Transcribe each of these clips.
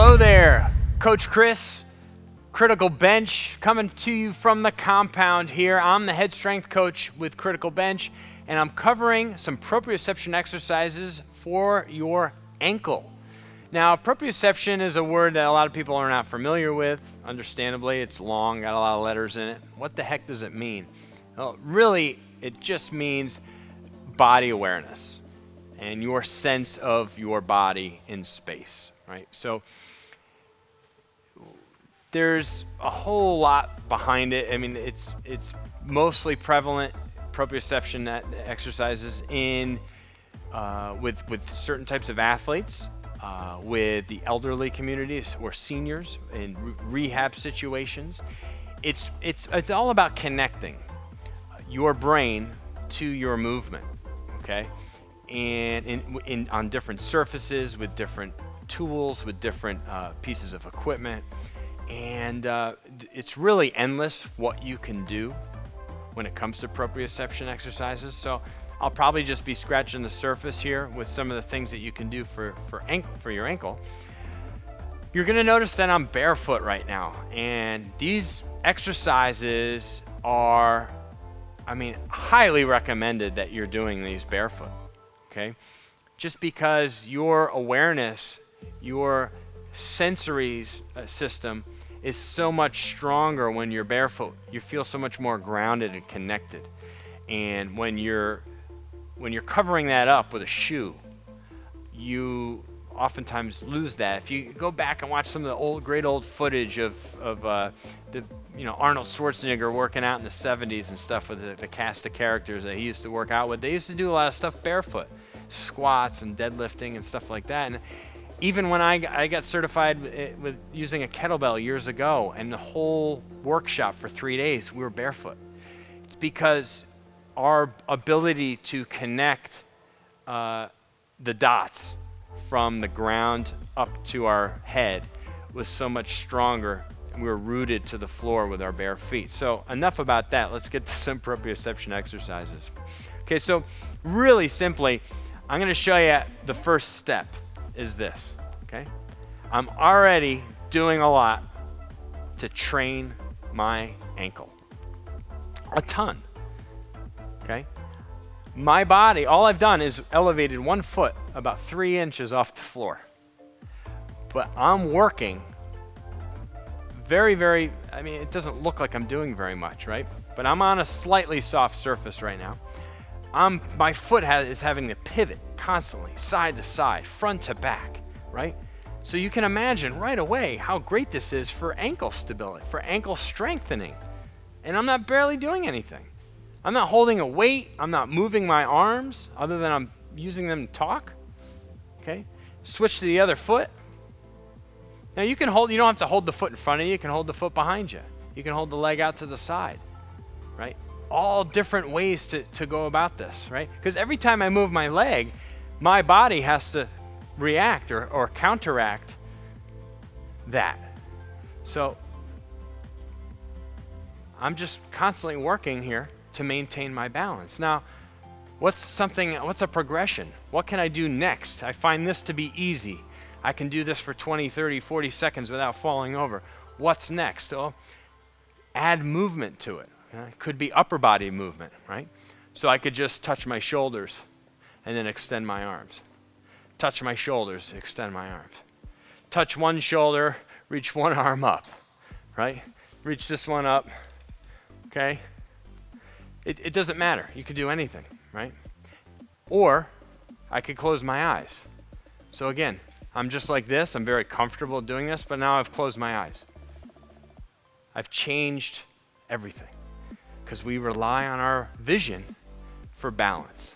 Hello there, Coach Chris, Criticalbench, coming to you from the compound here. I'm the head strength coach with Criticalbench, and I'm covering some proprioception exercises for your ankle. Now, proprioception is a word that a lot of people are not familiar with. Understandably, it's long, got a lot of letters in it. What the heck does it mean? Well, really, it just means body awareness and your sense of your body in space, right? So there's a whole lot behind it. I mean, it's mostly prevalent proprioception exercises in with certain types of athletes, with the elderly communities or seniors in rehab situations. It's all about connecting your brain to your movement, okay? And on different surfaces with different tools, with different pieces of equipment. And it's really endless what you can do when it comes to proprioception exercises. So I'll probably just be scratching the surface here with some of the things that you can do for your ankle. You're gonna notice that I'm barefoot right now. And these exercises are, highly recommended that you're doing these barefoot, okay? Just because your awareness, your sensory system is so much stronger when you're barefoot. You feel so much more grounded and connected. And when you're covering that up with a shoe, you oftentimes lose that. If you go back and watch some of the great old footage of Arnold Schwarzenegger working out in the 70s and stuff with the cast of characters that he used to work out with, they used to do a lot of stuff barefoot, squats and deadlifting and stuff like that. And even when I got certified with using a kettlebell years ago, and the whole workshop for 3 days, we were barefoot. It's because our ability to connect the dots from the ground up to our head was so much stronger, and we were rooted to the floor with our bare feet. So enough about that. Let's get to some proprioception exercises. Okay, so really simply, I'm going to show you the first step is this, okay? I'm already doing a lot to train my ankle. A ton, okay? My body, all I've done is elevated 1 foot about 3 inches off the floor. But I'm working very, it doesn't look like I'm doing very much, right? But I'm on a slightly soft surface right now. My foot is having to pivot constantly, side to side, front to back, right? So you can imagine right away how great this is for ankle stability, for ankle strengthening. And I'm not barely doing anything. I'm not holding a weight. I'm not moving my arms other than I'm using them to talk, okay? Switch to the other foot. Now you don't have to hold the foot in front of you. You can hold the foot behind you. You can hold the leg out to the side, right? All different ways to go about this, right? Because every time I move my leg, my body has to react or counteract that. So I'm just constantly working here to maintain my balance. Now, what's a progression? What can I do next? I find this to be easy. I can do this for 20, 30, 40 seconds without falling over. What's next? Well, add movement to it. It could be upper body movement, right? So I could just touch my shoulders and then extend my arms. Touch my shoulders, extend my arms. Touch one shoulder, reach one arm up, right? Reach this one up, okay? It doesn't matter. You could do anything, right? Or I could close my eyes. So again, I'm just like this. I'm very comfortable doing this, but now I've closed my eyes. I've changed everything because we rely on our vision for balance.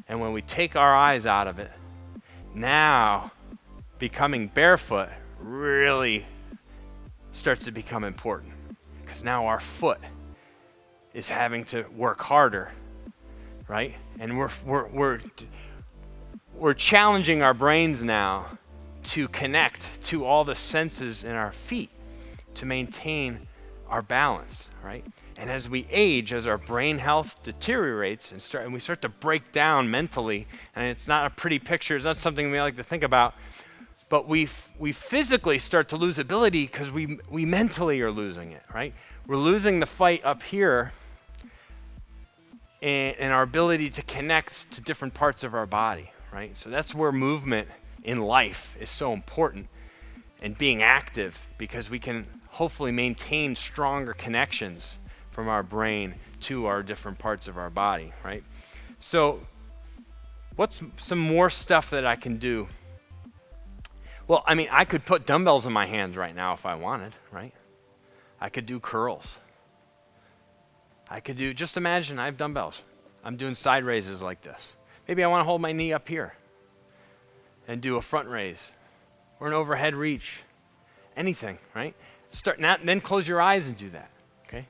And when we take our eyes out of it, now becoming barefoot really starts to become important because now our foot is having to work harder, right? And we're challenging our brains now to connect to all the senses in our feet to maintain our balance, right? And as we age, as our brain health deteriorates and we start to break down mentally, and it's not a pretty picture, it's not something we like to think about, But we physically start to lose ability because we mentally are losing it, right? We're losing the fight up here and our ability to connect to different parts of our body, right? So that's where movement in life is so important, and being active, because we can hopefully maintain stronger connections from our brain to our different parts of our body, right? So what's some more stuff that I can do? Well, I mean, I could put dumbbells in my hands right now if I wanted, right? I could do curls. I could do, just imagine I have dumbbells. I'm doing side raises like this. Maybe I want to hold my knee up here and do a front raise or an overhead reach. Anything, right? Start now, then close your eyes and do that, okay?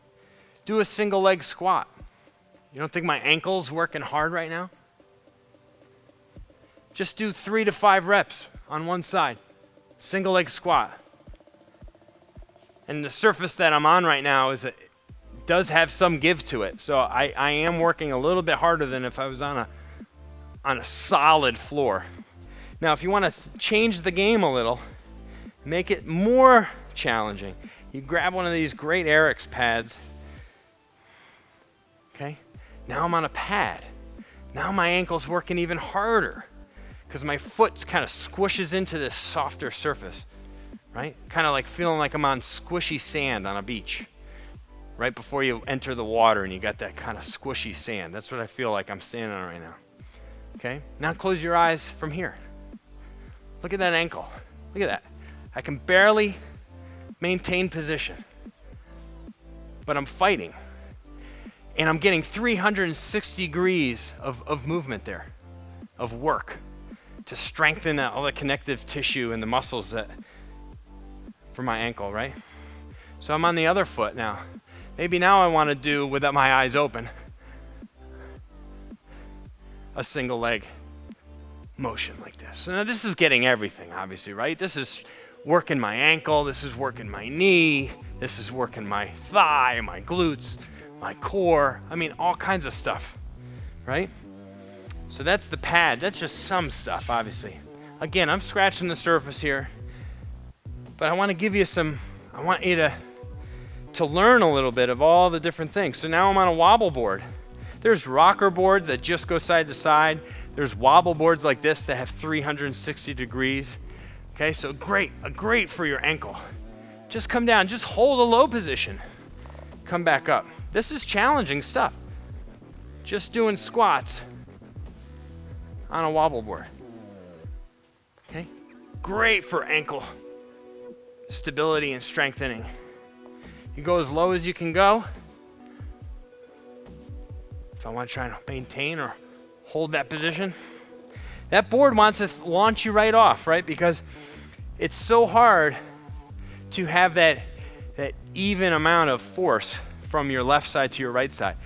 Do a single leg squat. You don't think my ankle's working hard right now? Just do 3 to 5 reps on one side. Single leg squat. And the surface that I'm on right now does have some give to it. So I am working a little bit harder than if I was on a solid floor. Now, if you want to change the game a little, make it more challenging, you grab one of these great Eric's pads. Okay? Now I'm on a pad. Now my ankle's working even harder because my foot kind of squishes into this softer surface, right? Kind of like feeling like I'm on squishy sand on a beach right before you enter the water, and you got that kind of squishy sand. That's what I feel like I'm standing on right now. Okay? Now close your eyes from here. Look at that ankle. Look at that. I can barely maintain position, but I'm fighting. And I'm getting 360 degrees of movement there, of work, to strengthen all the connective tissue and the muscles for my ankle, right? So I'm on the other foot now. Maybe now I want to do, without my eyes open, a single leg motion like this. So now this is getting everything, obviously, right? This is working my ankle, this is working my knee, this is working my thigh, my glutes, my core. I mean, all kinds of stuff, right? So that's the pad. That's just some stuff, obviously. Again, I'm scratching the surface here, but I want to give you I want you to learn a little bit of all the different things. So now I'm on a wobble board. There's rocker boards that just go side to side. There's wobble boards like this that have 360 degrees. Okay, so great for your ankle. Just come down, just hold a low position. Come back up. This is challenging stuff. Just doing squats on a wobble board. Okay, great for ankle stability and strengthening. You go as low as you can go. If I want to try and maintain or hold that position. That board wants to launch you right off, right? Because it's so hard to have that even amount of force from your left side to your right side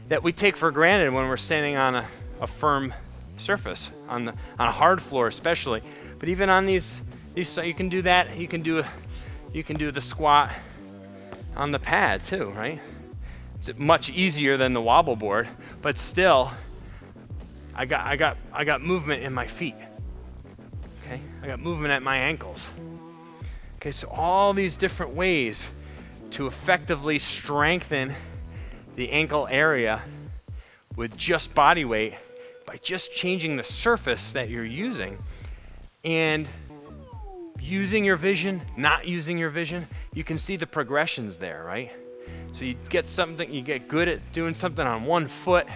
that we take for granted when we're standing on a firm surface, on a hard floor especially. But even on these you can do that. You can do the squat on the pad too, right? It's much easier than the wobble board, but still I got movement in my feet. Okay? I got movement at my ankles. Okay, so all these different ways to effectively strengthen the ankle area with just body weight by just changing the surface that you're using and using your vision, not using your vision. You can see the progressions there, right? So you get good at doing something on one foot,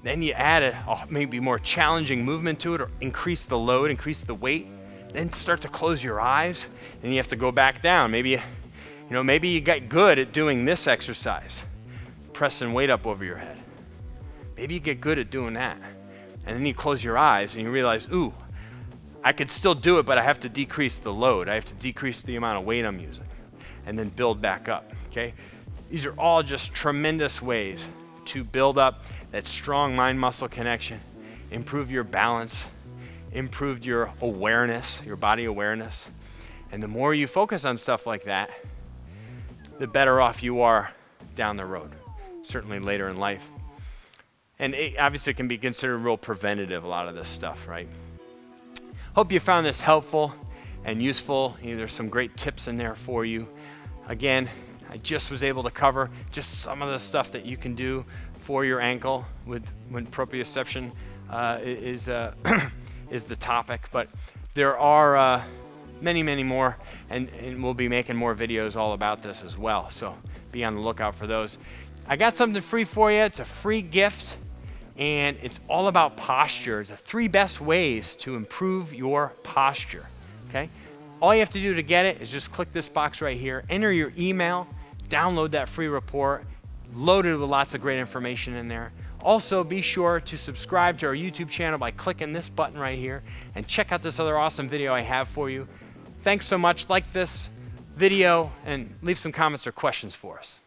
then you add a maybe more challenging movement to it, or increase the load, increase the weight, then start to close your eyes, and you have to go back down. Maybe you get good at doing this exercise, pressing weight up over your head. Maybe you get good at doing that, and then you close your eyes and you realize, ooh, I could still do it, but I have to decrease the load. I have to decrease the amount of weight I'm using, and then build back up, okay? These are all just tremendous ways to build up that strong mind-muscle connection, improve your balance, improve your awareness, your body awareness. And the more you focus on stuff like that, the better off you are down the road, certainly later in life. And it obviously can be considered real preventative, a lot of this stuff, right? Hope you found this helpful and useful. There's some great tips in there for you. Again, I just was able to cover just some of the stuff that you can do for your ankle when proprioception is the topic, but there are many more, and we'll be making more videos all about this as well, so be on the lookout for those. I got something free for you. It's a free gift, and it's all about posture. It's the 3 best ways to improve your posture, okay? All you have to do to get it is just click this box right here, enter your email, download that free report, loaded with lots of great information in there. Also, be sure to subscribe to our YouTube channel by clicking this button right here, and check out this other awesome video I have for you. Thanks so much. Like this video and leave some comments or questions for us.